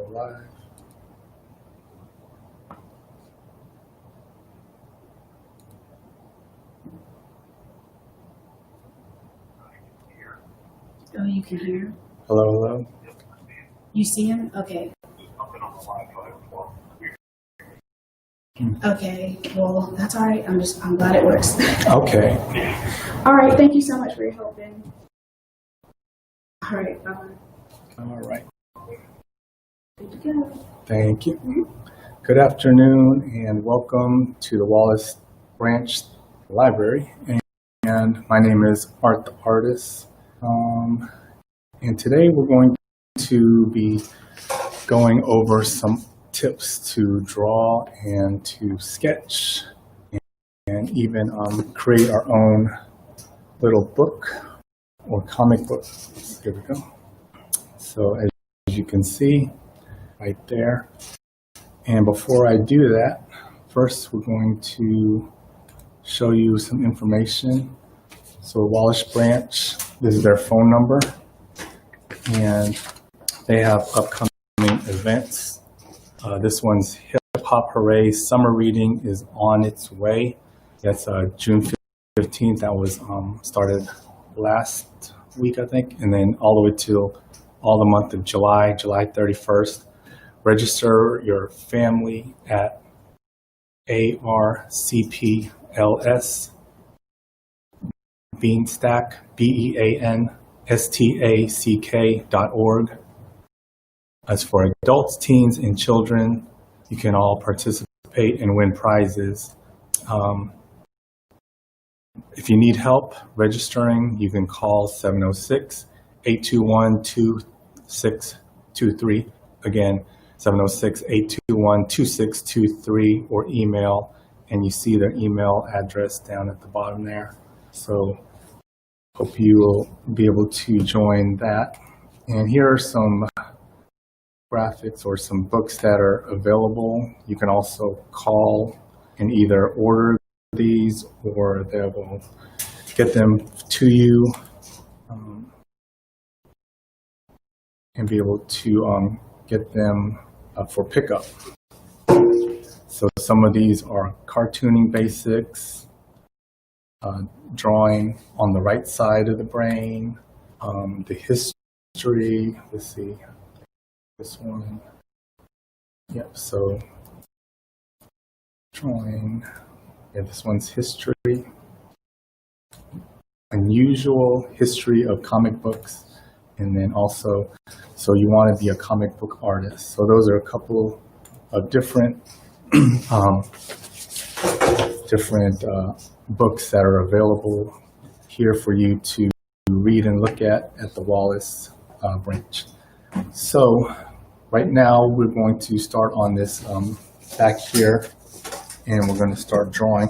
Live. Oh, you can hear? Hello, hello. You see him? Okay. Okay, well, that's all right. I'm glad it works. Okay. All right, thank you so much for your help, Ben. All right, bye-bye. All right. Good to go. Thank you. Good afternoon and welcome to the Wallace Branch Library. And my name is Art the Artist. And today we're going to be going over some tips to draw and to sketch and even create our own little book or comic book. Here we go. So as you can see right there. And before I do that, first we're going to show you some information. So Wallace Branch, this is their phone number, and they have upcoming events. This one's Hip Hop Hooray Summer Reading is on its way. That's June 15th. That was started last week, I think, and then all the way till all the month of July 31st. Register your family at ARCPLS Beanstack, BEANSTACK.org. As for adults, teens, and children, you can all participate and win prizes. If you need help registering, you can call 706-821-2623. Again, 706-821-2623, or email, and you see their email address down at the bottom there. So hope you will be able to join that. And here are some graphics or some books that are available. You can also call and either order these or they will get them to you and be able to get them for pickup. So some of these are cartooning basics, drawing on the right side of the brain, the history, let's see, this one, yep, so drawing, yeah, this one's history, unusual history of comic books, and then also, so you want to be a comic book artist. So those are a couple of different books that are available here for you to read and look at the Wallace Branch. So right now we're going to start on this back here, and we're going to start drawing.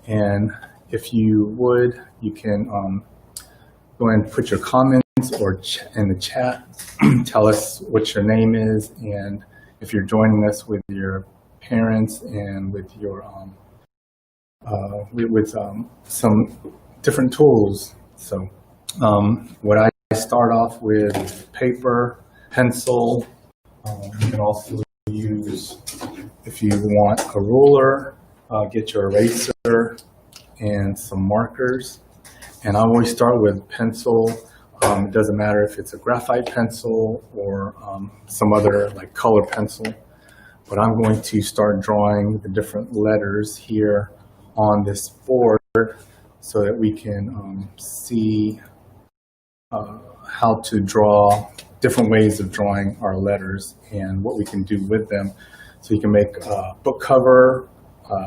And if you would, you can go ahead and put your comments or in the chat. Tell us what your name is, and if you're joining us with your parents and with your some different tools. So what I start off with is paper, pencil. You can also use, if you want a ruler, get your eraser and some markers. And I always start with pencil. It doesn't matter if it's a graphite pencil or some other like color pencil, but I'm going to start drawing the different letters here on this board so that we can see how to draw different ways of drawing our letters and what we can do with them. So you can make a book cover,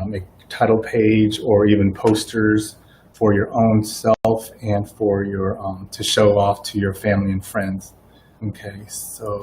make title page, or even posters for your own self and for your to show off to your family and friends. Okay, so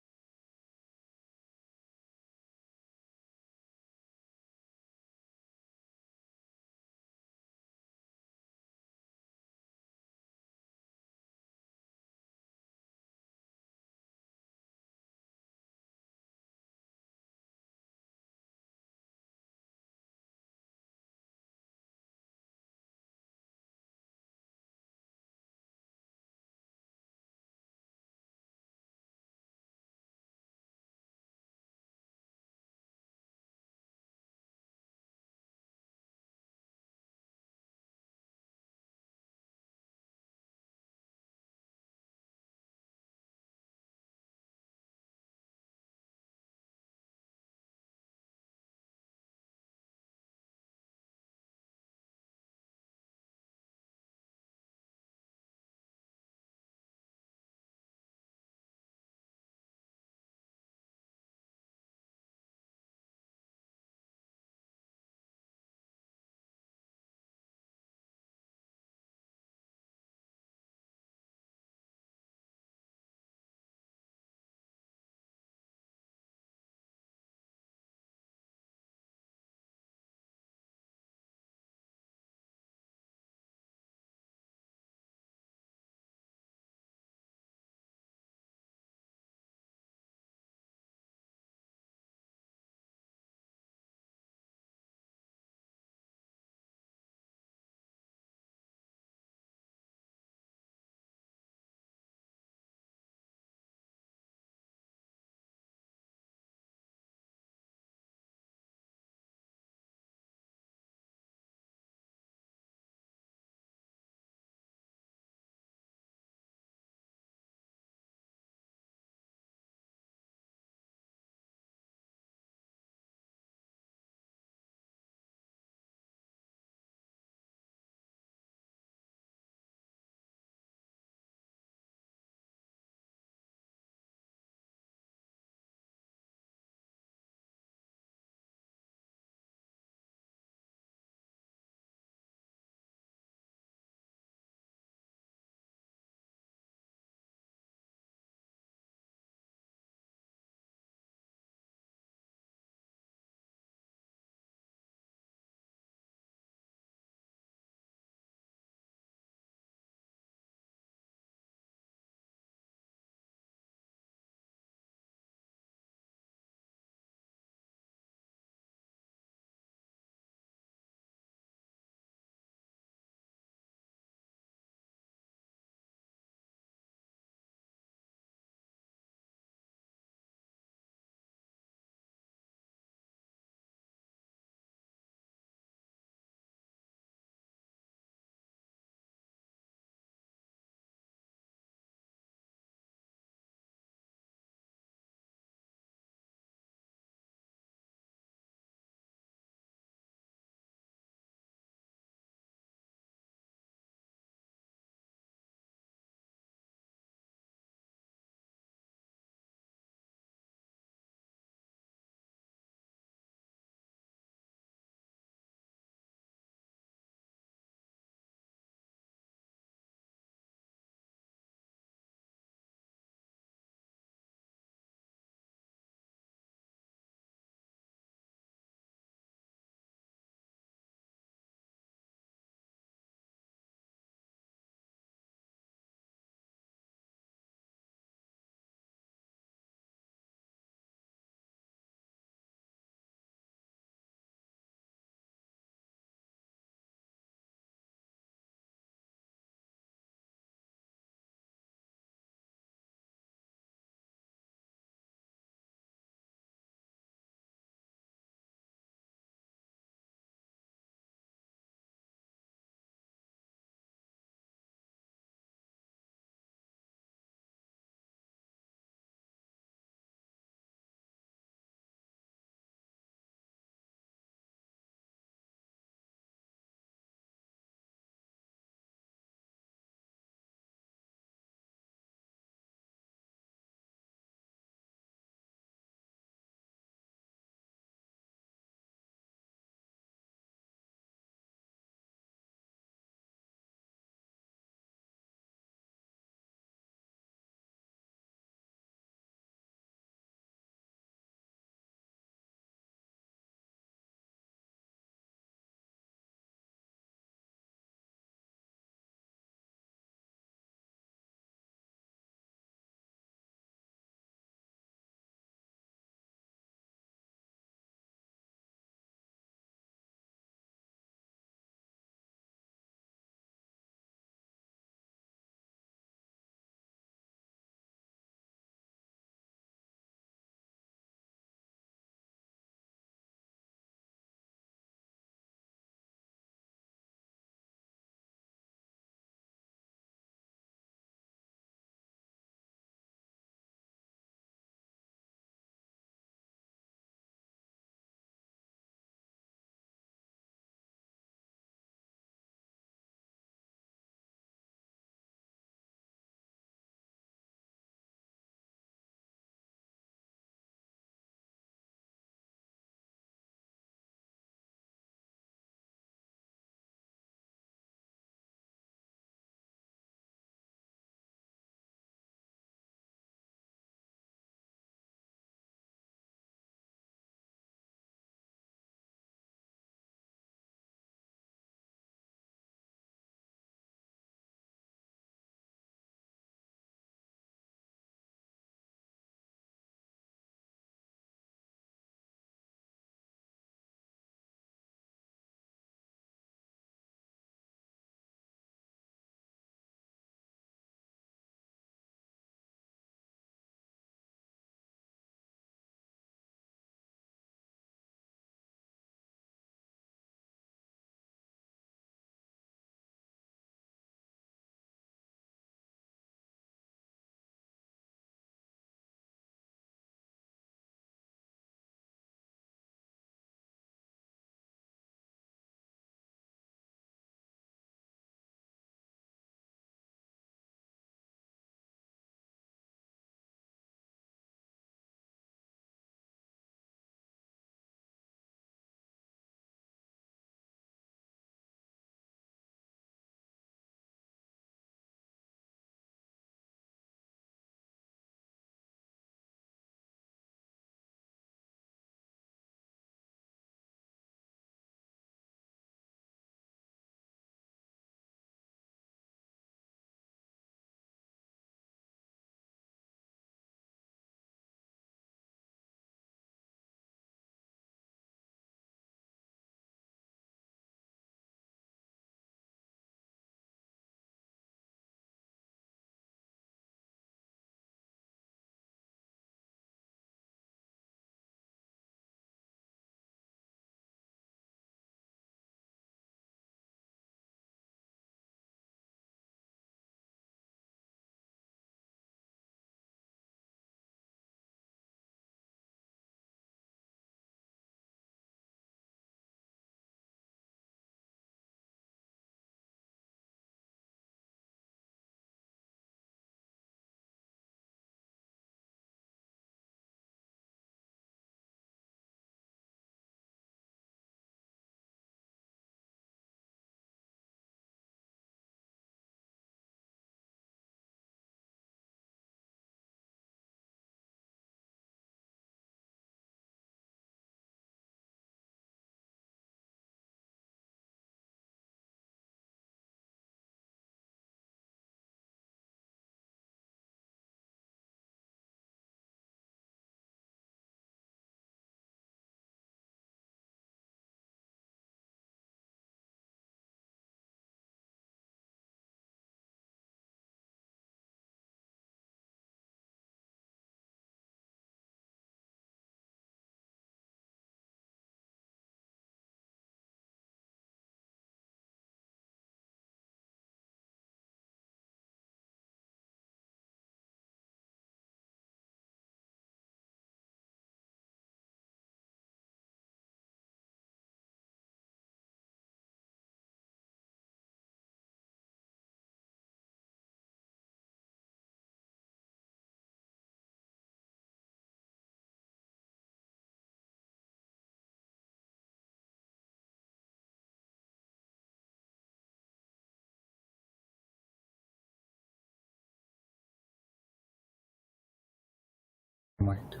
might do.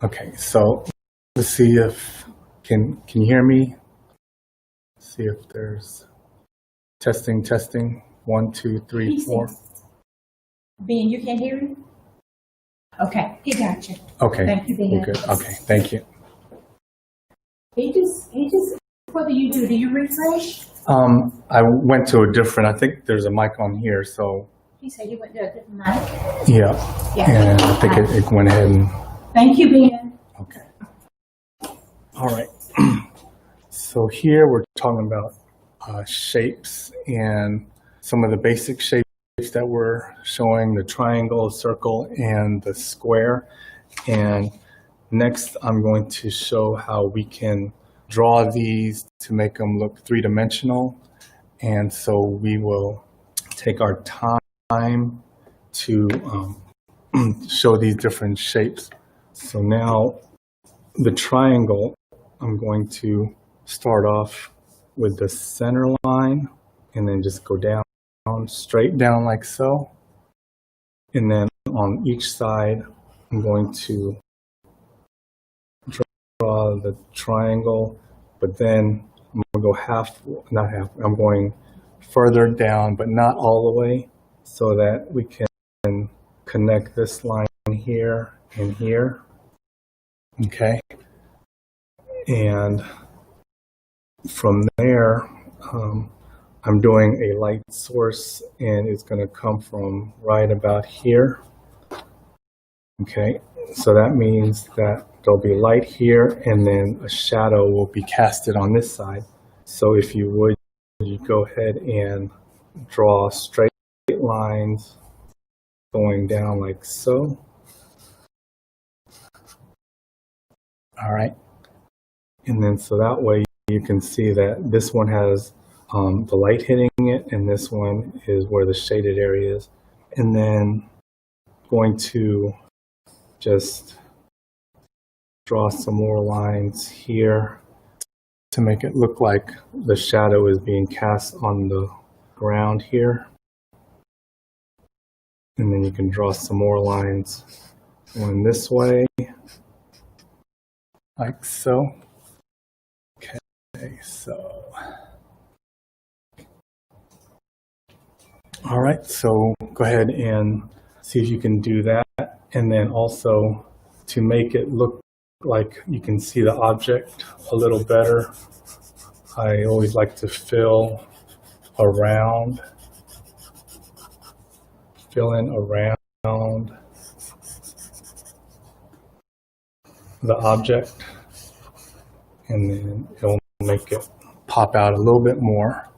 Okay, so let's see if can you hear me? See if there's testing. 1, 2, 3, 4. Ben, you can't hear him? Okay, he got you. Okay, Thank you, Ben. we're good. Okay, thank you. He just, what do? Do you refresh? I went to a different. I think there's a mic on here, so He said he went to a different mic. yeah. Yeah. And I think it went ahead and. Thank you, Ben. Okay. All right. So here we're talking about shapes and some of the basic shapes that we're showing: the triangle, circle, and the square. And next, I'm going to show how we can draw these to make them look three-dimensional. And so we will take our time to show these different shapes. So now the triangle, I'm going to start off with the center line and then just go down, straight down like so. And then on each side, I'm going to draw the triangle, but then I'm going to go I'm going further down, but not all the way, so that we can connect this line here and here. Okay. And from there, I'm doing a light source, and it's going to come from right about here. Okay. So that means that there'll be light here, and then a shadow will be casted on this side. So if you would, you go ahead and draw straight lines going down like so. All right. And then so that way you can see that this one has the light hitting it, and this one is where the shaded area is. And then going to just draw some more lines here to make it look like the shadow is being cast on the ground here. And then you can draw some more lines going this way, like so. Okay, so. All right, so go ahead and see if you can do that. And then also, to make it look like you can see the object a little better, I always like to fill in around the object, and then it'll make it pop out a little bit more.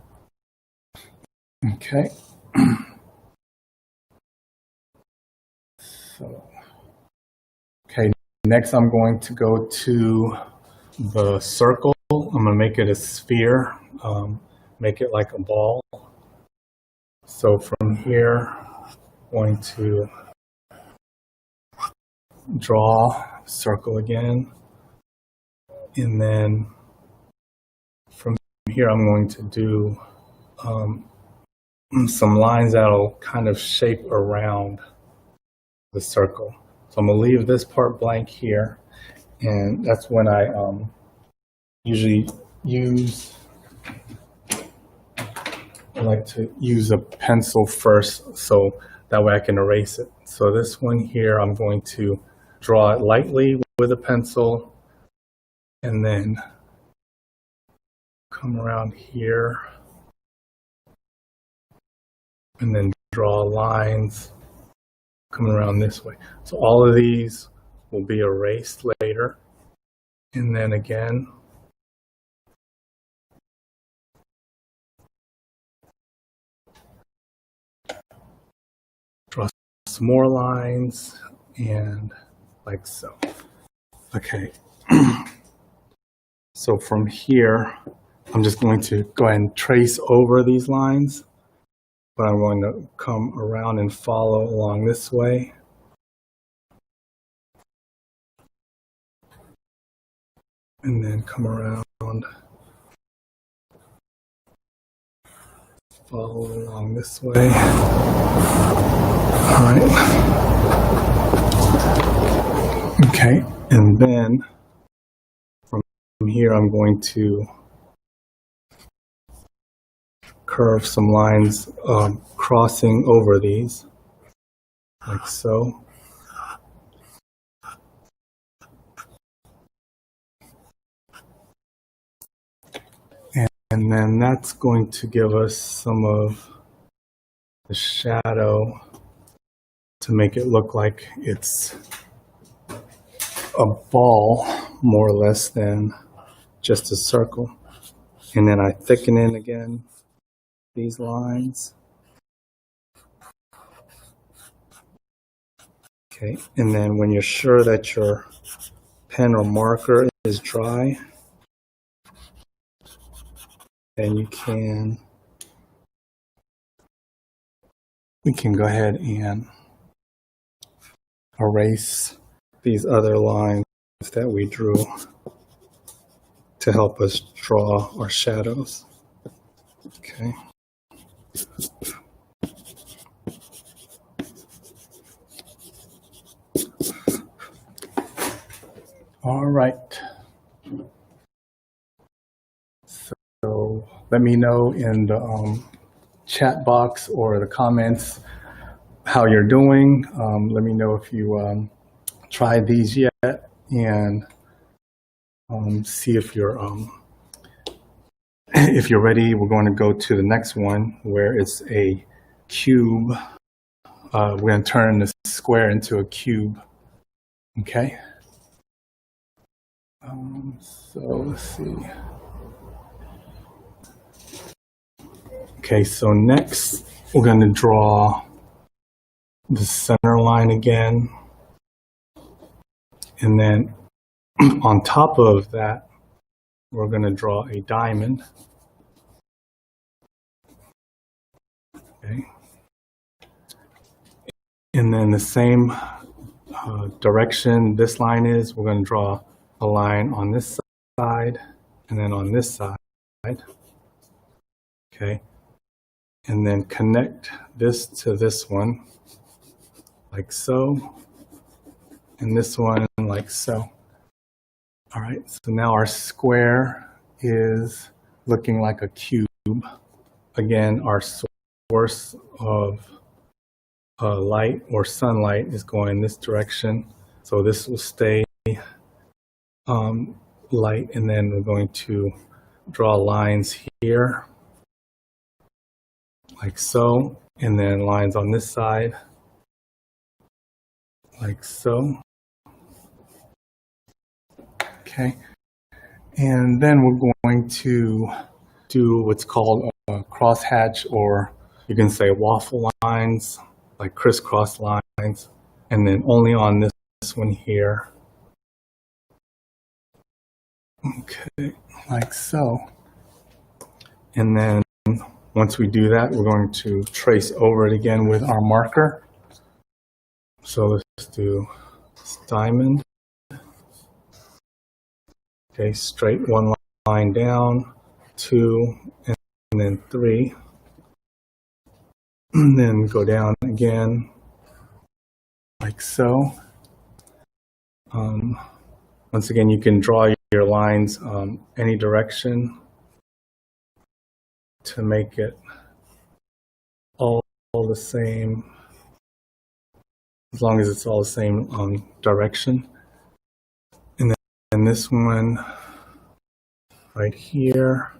Okay. So, okay, next I'm going to go to the circle. I'm going to make it a sphere, make it like a ball. So from here, I'm going to draw a circle again. And then from here, I'm going to do some lines that'll kind of shape around the circle. So I'm going to leave this part blank here. And that's when I usually I like to use a pencil first, so that way I can erase it. So this one here, I'm going to draw it lightly with a pencil, and then come around here, and then draw lines coming around this way. So all of these will be erased later. And then again, draw some more lines, and like so. Okay. So from here, I'm just going to go ahead and trace over these lines, but I'm going to come around and follow along this way. And then come around, follow along this way. All right. Okay, and then from here I'm going to curve some lines crossing over these, like so. And then that's going to give us some of the shadow to make it look like it's a ball, more or less, than just a circle. And then I thicken in again these lines. Okay, and then when you're sure that your pen or marker is dry, then we can go ahead and erase these other lines that we drew to help us draw our shadows. Okay. All right. So let me know in the chat box or the comments how you're doing. Let me know if you tried these yet, and see if you're ready. We're going to go to the next one where it's a cube. We're going to turn the square into a cube. Okay. So let's see. Okay, so next we're going to draw the center line again. And then on top of that, we're going to draw a diamond. Okay. And then the same direction this line is, we're going to draw a line on this side and then on this side. Okay. And then connect this to this one, like so, and this one like so. All right, so now our square is looking like a cube. Again, our source of light or sunlight is going this direction. So this will stay light, and then we're going to draw lines here, like so, and then lines on this side, like so. Okay, and then we're going to do what's called a crosshatch, or you can say waffle lines, like crisscross lines, and then only on this one here. Okay, like so. And then once we do that, we're going to trace over it again with our marker. So let's do this diamond. Okay, straight one line down, 2, and then 3. And then go down again, like so. Once again, you can draw your lines any direction to make it all the same, as long as it's all the same direction. And then this one right here,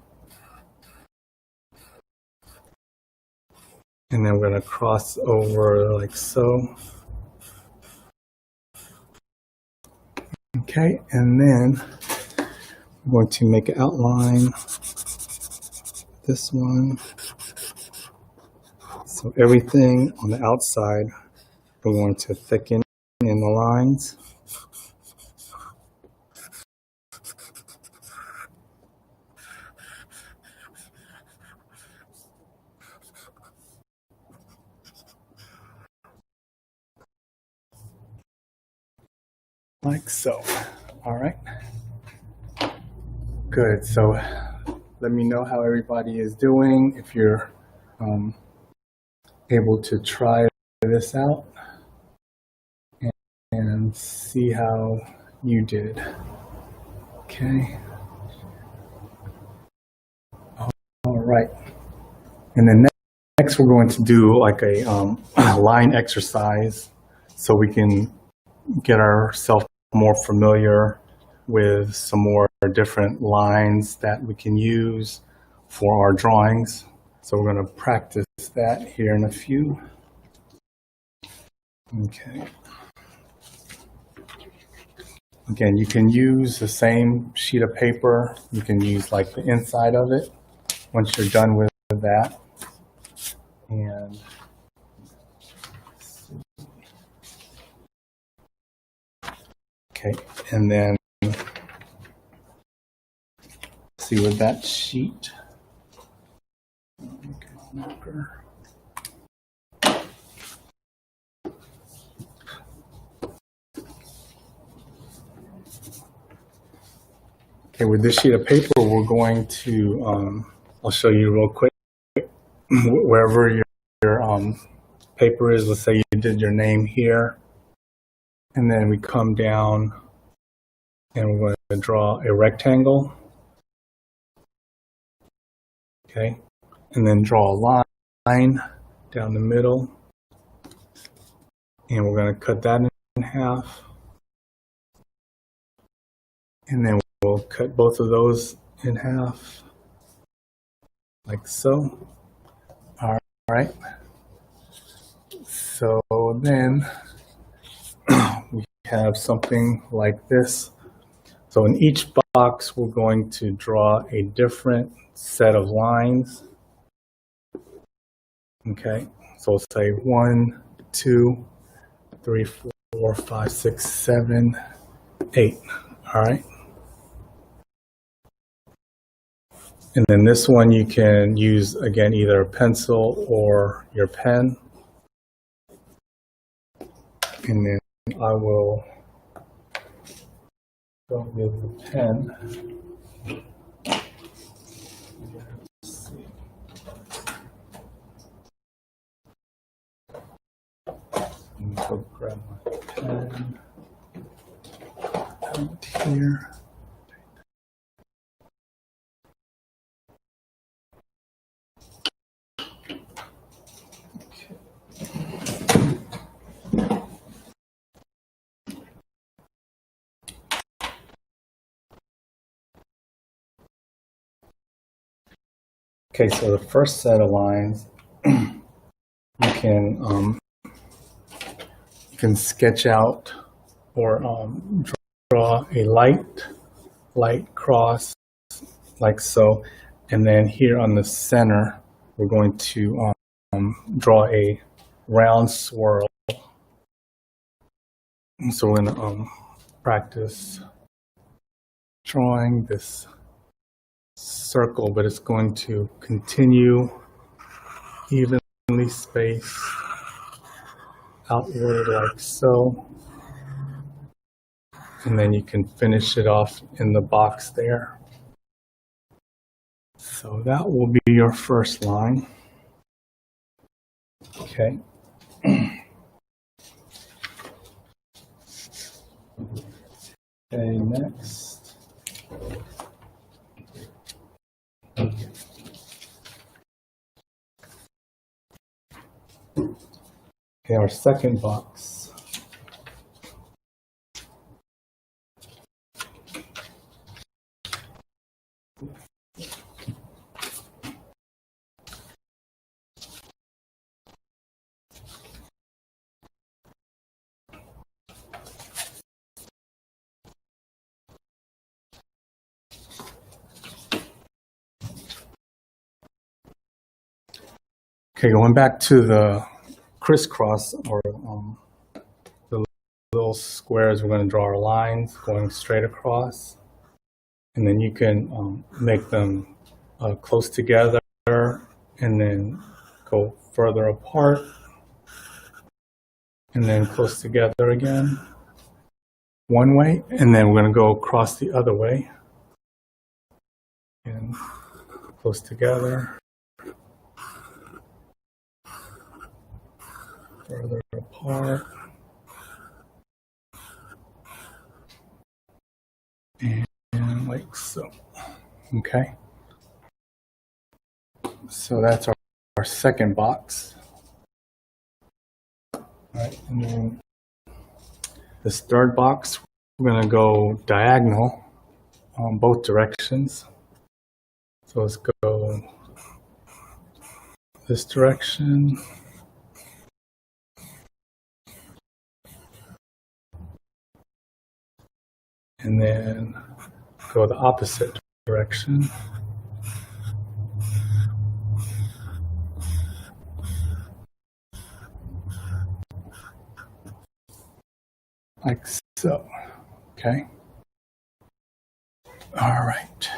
and then we're going to cross over like so. Okay, and then I'm going to make an outline, this one. So everything on the outside, we're going to thicken in the lines. Like so. All right. Good. So let me know how everybody is doing, if you're able to try this out. And see how you did. Okay. All right. And then next we're going to do like a line exercise so we can get ourselves more familiar with some more different lines that we can use for our drawings. So we're going to practice that here in a few. Okay. Again, you can use the same sheet of paper. You can use like the inside of it once you're done with that. And okay, and then see with that sheet. Okay, with this sheet of paper, we're going to, I'll show you real quick, wherever your paper is, let's say you did your name here, and then we come down and we're going to draw a rectangle, okay, and then draw a line down the middle, and we're going to cut that in half, and then we'll cut both of those in half, like so. All right. So then we have something like this. So in each box, we're going to draw a different set of lines. Okay. So we'll say 1, 2, 3, 4, 5, 6, 7, 8. All right. And then this one you can use, again, either a pencil or your pen. And then I will go with the pen. Let's see. Let me go grab my pen out here. Okay, so the first set of lines, you can sketch out or draw a light cross like so, and then here on the center, we're going to draw a round swirl. So we're going to practice drawing this circle, but it's going to continue evenly spaced outward like so, and then you can finish it off in the box there. So that will be your first line. Okay. Okay, next. Okay, our second box. Okay, going back to the crisscross or the little squares, we're going to draw our lines going straight across, and then you can make them close together and then go further apart and then close together again one way, and then we're going to go across the other way and close together, further apart, and like so. Okay. So that's our second box. All right, and then this third box, we're going to go diagonal on both directions. So let's go this direction. And then go the opposite direction. Like so. Okay. All right.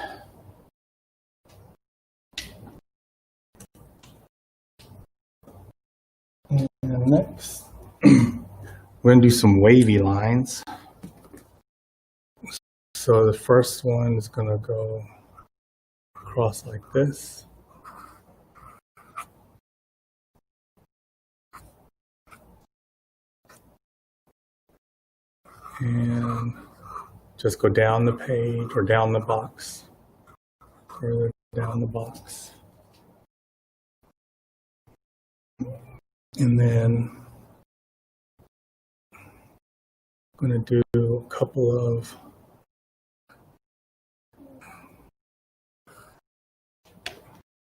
And next, we're going to do some wavy lines. So the first one is going to go across like this. And just go down the page or down the box, further down the box. And then I'm going to do a couple of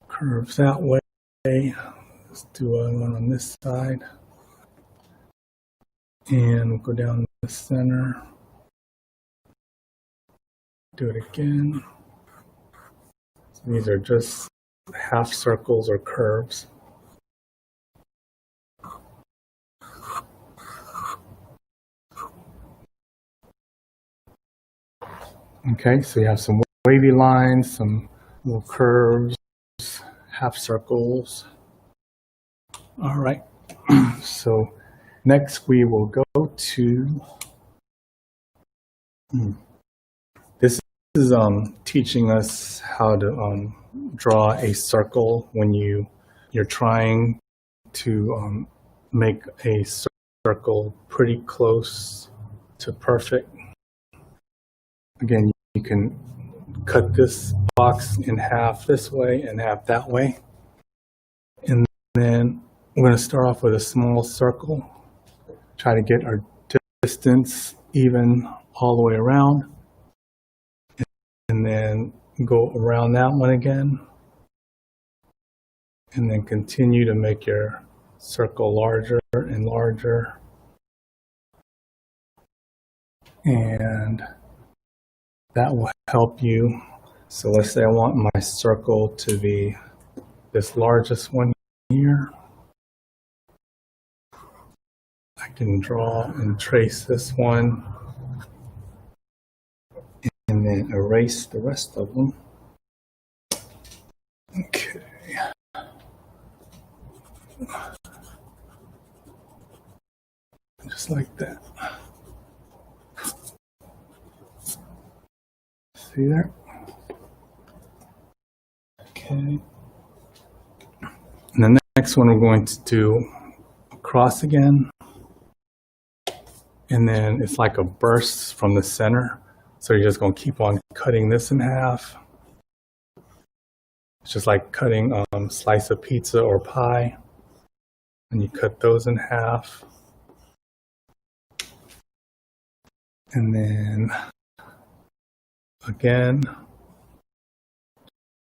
curves that way. Let's do one on this side. And we'll go down the center. Do it again. So these are just half circles or curves. Okay, so you have some wavy lines, some little curves, half circles. All right, so next we will go to, this is teaching us how to draw a circle when you're trying to make a circle pretty close to perfect. Again, you can cut this box in half this way and half that way. And then we're going to start off with a small circle, try to get our distance even all the way around, and then go around that one again, and then continue to make your circle larger and larger. And that will help you. So let's say I want my circle to be this largest one here. I can draw and trace this one and then erase the rest of them. Okay. Just like that. See there? Okay. And the next one we're going to do across again. And then it's like a burst from the center. So you're just going to keep on cutting this in half. It's just like cutting a slice of pizza or pie. And you cut those in half. And then again,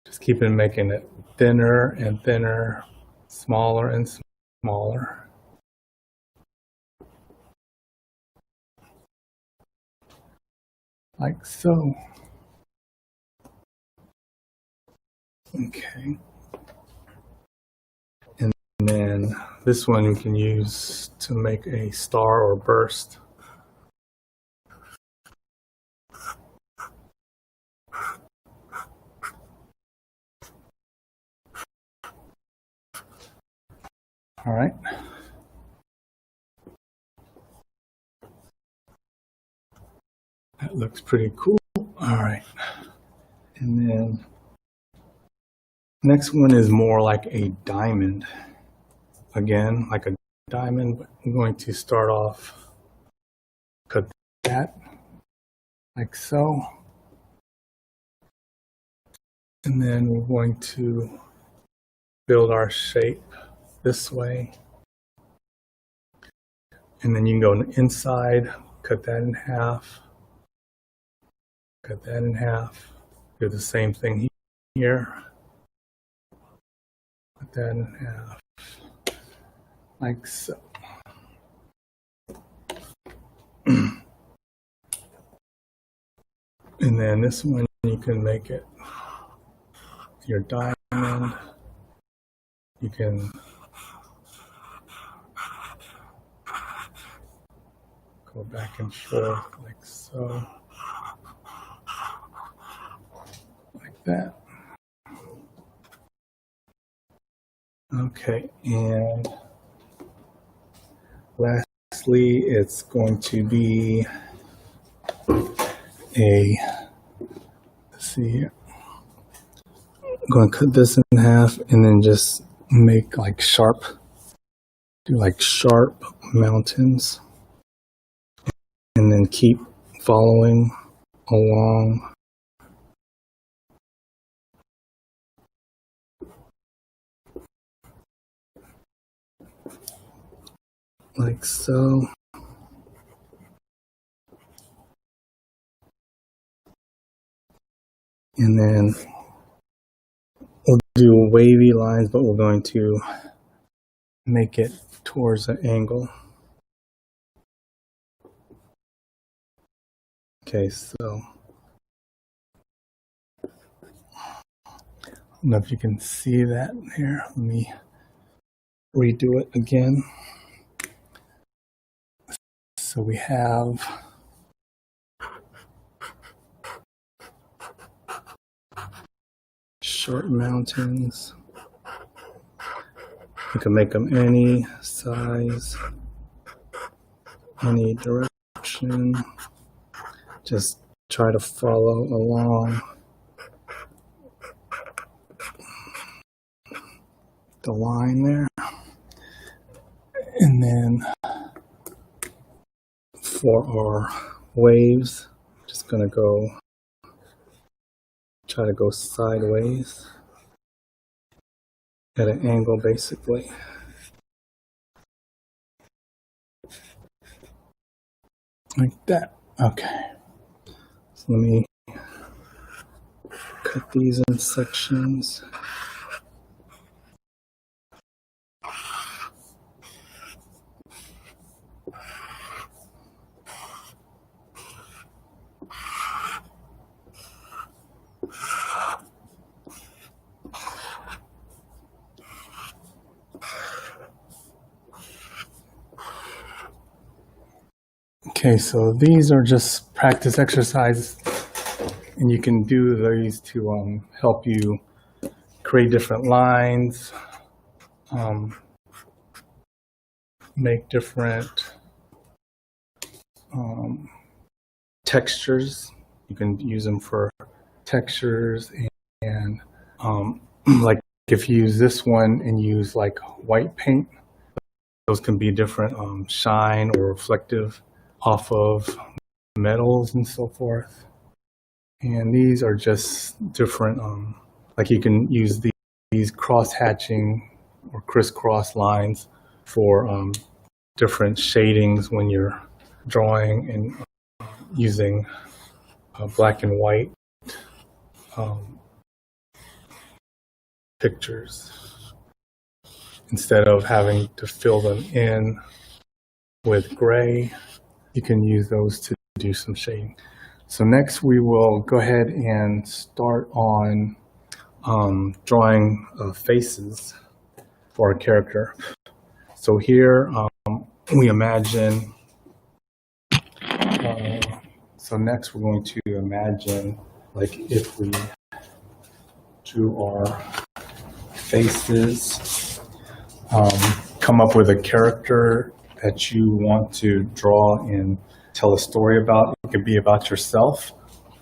just keep on making it thinner and thinner, smaller and smaller. Like so. Okay. And then this one we can use to make a star or burst. All right. That looks pretty cool. All right. And then next one is more like a diamond. Again, like a diamond, but I'm going to start off, cut that like so. And then we're going to build our shape this way. And then you can go inside, cut that in half, cut that in half. Do the same thing here. Cut that in half, like so. And then this one, you can make it your diamond. You can go back and forth like so, like that. Okay, and lastly, it's going to be let's see here. I'm going to cut this in half and then just make like sharp mountains, and then keep following along. Like so. And then we'll do wavy lines, but we're going to make it towards an angle. Okay, so I don't know if you can see that here. Let me redo it again. So we have short mountains. You can make them any size, any direction. Just try to follow along the line there. And then for our waves, just gonna try to go sideways at an angle, basically. Like that. Okay. So let me cut these in sections. Okay, so these are just practice exercises, and you can do these to help you create different lines, make different textures. You can use them for textures, and like if you use this one and use like white paint, those can be different shine or reflective off of metals and so forth. And these are just different, like you can use these cross-hatching or crisscross lines for different shadings when you're drawing and using black and white pictures instead of having to fill them in with gray. You can use those to do some shading. So next we will go ahead and start on drawing faces for our character. So here we imagine, so next we're going to imagine like if we drew our faces, come up with a character that you want to draw and tell a story about. It could be about yourself,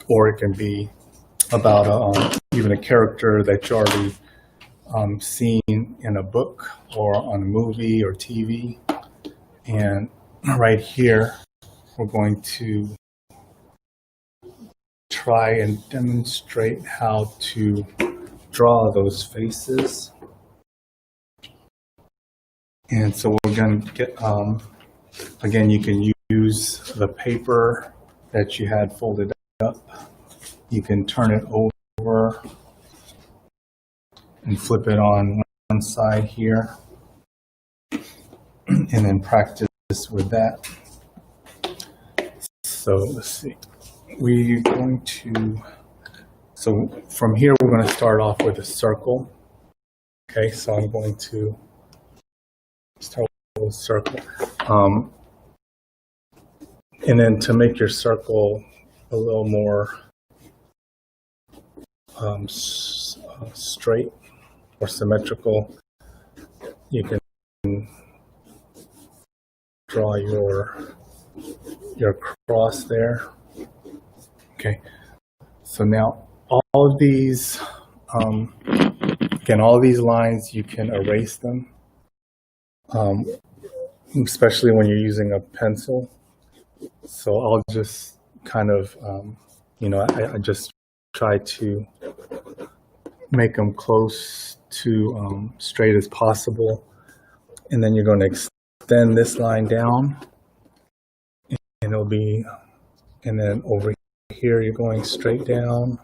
or it can be about even a character that you already seen in a book or on a movie or TV. And right here, we're going to try and demonstrate how to draw those faces. And so we're going to get, again, you can use the paper that you had folded up. You can turn it over and flip it on one side here, and then practice with that. So let's see. We're going to, so from here we're going to start off with a circle. Okay, so I'm going to start with a circle. And then to make your circle a little more straight or symmetrical, you can draw your cross there. Okay, so now all of these, again, all of these lines, you can erase them, especially when you're using a pencil. So I'll just kind of, I just try to make them close to straight as possible. And then you're going to extend this line down, and it'll be, and then over here you're going straight down,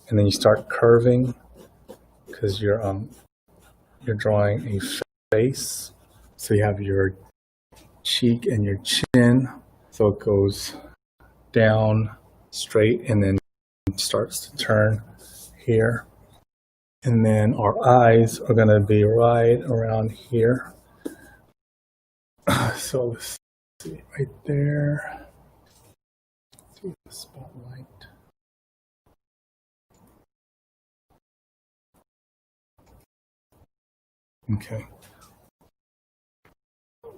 and then you start curving because you're drawing a face. So you have your cheek and your chin, so it goes down straight and then starts to turn here. And then our eyes are going to be right around here. So let's see, right there. Let's see the spotlight. Okay.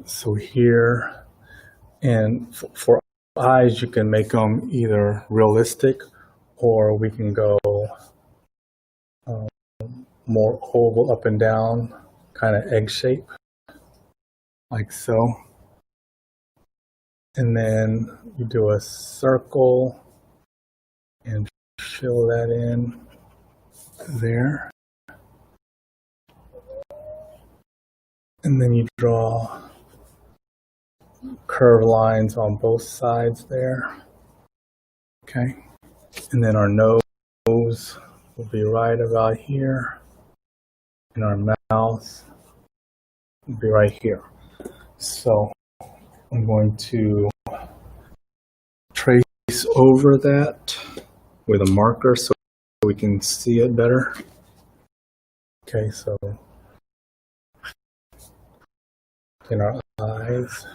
So here, and for eyes, you can make them either realistic, or we can go more oval up and down, kind of egg shape, like so. And then you do a circle and fill that in there. And then you draw curved lines on both sides there. Okay. And then our nose will be right about here. And our mouth will be right here. So I'm going to trace over that with a marker so we can see it better. Okay, so in our eyes,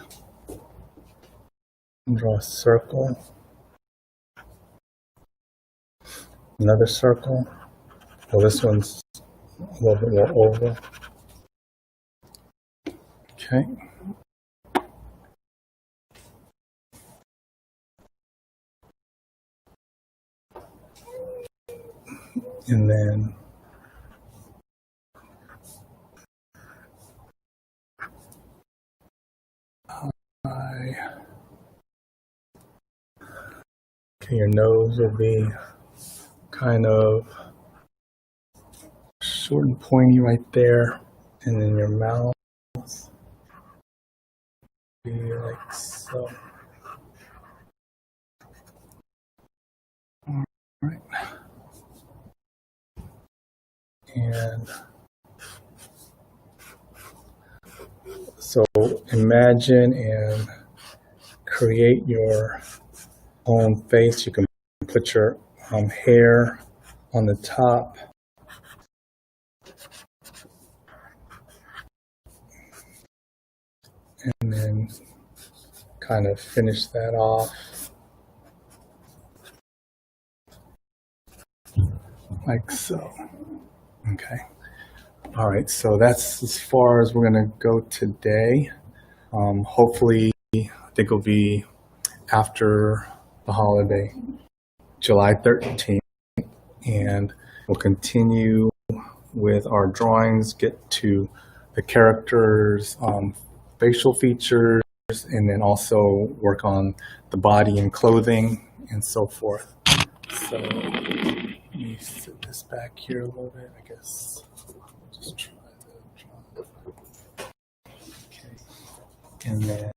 draw a circle, another circle. Well, this one's a little bit more oval. Okay. And then okay, your nose will be kind of short and pointy right there, and then your mouth be like so. All right. And so imagine and create your own face. You can put your hair on the top. And then kind of finish that off like so. Okay. All right, so that's as far as we're going to go today. Hopefully, I think it'll be after the holiday, July 13th, and we'll continue with our drawings, get to the characters, facial features, and then also work on the body and clothing and so forth. So me sit this back here a little bit, I guess. Just try the okay. And then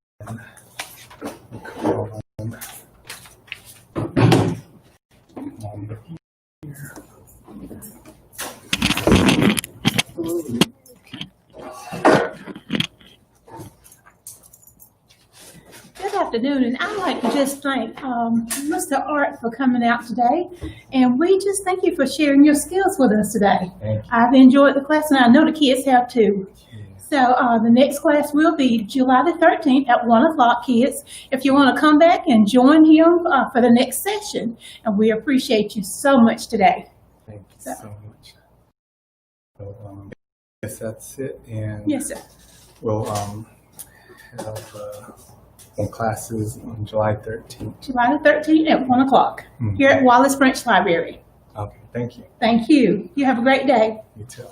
we'll come on here. Good afternoon, and I'd like to just thank Mr. Art for coming out today, and we just thank you for sharing your skills with us today. Thank you. I've enjoyed the class, and I know the kids have too. So the next class will be July the 13th at 1 o'clock, kids. If you want to come back and join him for the next session, and we appreciate you so much today. Thank you so much. So, I guess that's it, and Yes, sir. we'll have on classes on July 13th. July the 13th at 1 o'clock here at Wallace Branch Library. Okay, thank you. Thank you. You have a great day. You too.